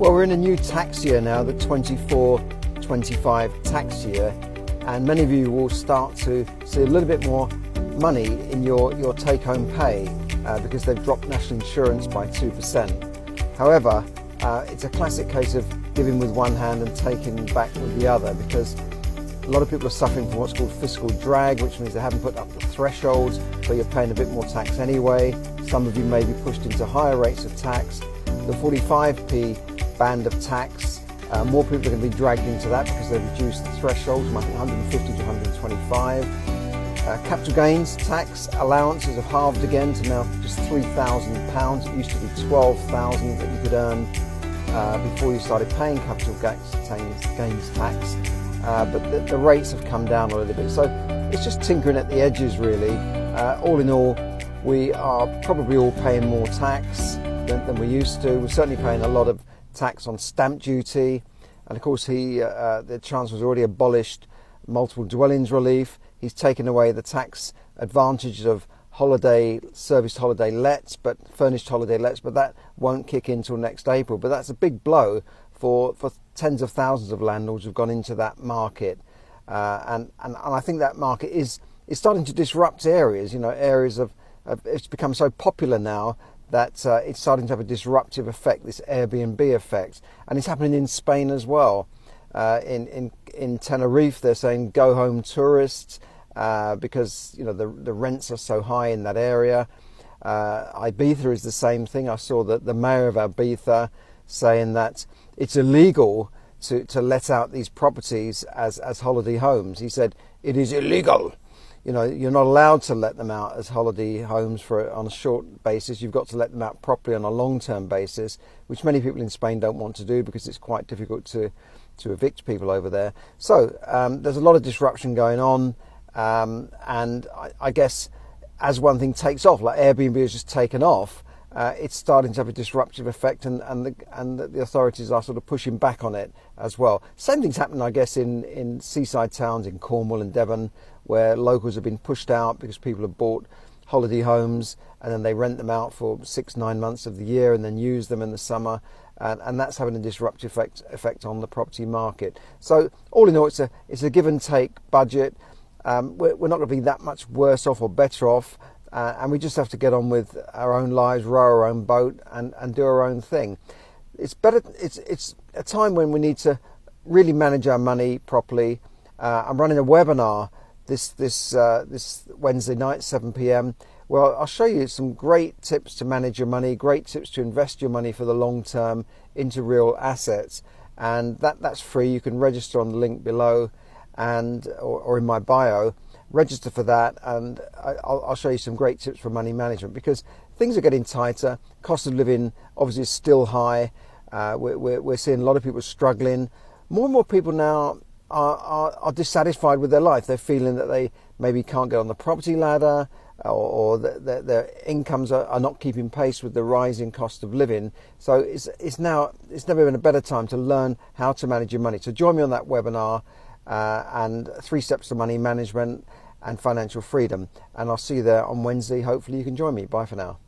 Well, we're in a new tax year now, the 24-25 tax year, and many of you will start to see a little bit more money in your take-home pay because they've dropped national insurance by 2%. However, it's a classic case of giving with one hand and taking back with the other, because a lot of people are suffering from what's called fiscal drag, which means they haven't put up the thresholds, so you're paying a bit more tax anyway. Some of you may be pushed into higher rates of tax. The 45p band of tax, more people are going to be dragged into that because they've reduced the thresholds from I think 150 to 125. Capital gains tax allowances have halved again to now just £3,000. It used to be £12,000 that you could earn before you started paying capital gains tax, but the rates have come down a little bit. So it's just tinkering at the edges really. All in all, we are probably all paying more tax than we used to. We're certainly paying a lot of tax on stamp duty, and of course the Chancellor's already abolished multiple dwellings relief. He's taken away the tax advantages of serviced holiday lets, but furnished holiday lets, but that won't kick in till next April. But that's a big blow for tens of thousands of landlords who've gone into that market, and I think that market is starting to disrupt areas. Areas of it's become so popular now that it's starting to have a disruptive effect, this Airbnb effect, and it's happening in Spain as well. In Tenerife, they're saying go home tourists because the rents are so high in that area. Ibiza is the same thing. I saw that the mayor of Ibiza saying that it's illegal to let out these properties as holiday homes. He said it is illegal. You're not allowed to let them out as holiday homes on a short basis. You've got to let them out properly on a long-term basis, which many people in Spain don't want to do because it's quite difficult to evict people over there. So there's a lot of disruption going on, and I guess as one thing takes off, like Airbnb has just taken off, it's starting to have a disruptive effect, and the authorities are sort of pushing back on it as well. Same thing's happening, I guess, in seaside towns in Cornwall and Devon, where locals have been pushed out because people have bought holiday homes and then they rent them out for 6-9 months of the year and then use them in the summer, and that's having a disruptive effect on the property market. So all in all, it's a give and take budget. We're not going to be that much worse off or better off. And we just have to get on with our own lives, row our own boat, and do our own thing. It's better. It's a time when we need to really manage our money properly. I'm running a webinar this Wednesday night, 7 p.m. Well, I'll show you some great tips to manage your money, great tips to invest your money for the long term into real assets, and that's free. You can register on the link below, or in my bio. Register for that, and I'll show you some great tips for money management, because things are getting tighter. Cost of living obviously is still high. We're seeing a lot of people struggling. More and more people now are dissatisfied with their life. They're feeling that they maybe can't get on the property ladder, or that their incomes are not keeping pace with the rising cost of living. So it's never been a better time to learn how to manage your money. So join me on that webinar, and 3 steps to money management and financial freedom, and I'll see you there on Wednesday. Hopefully you can join me. Bye for now.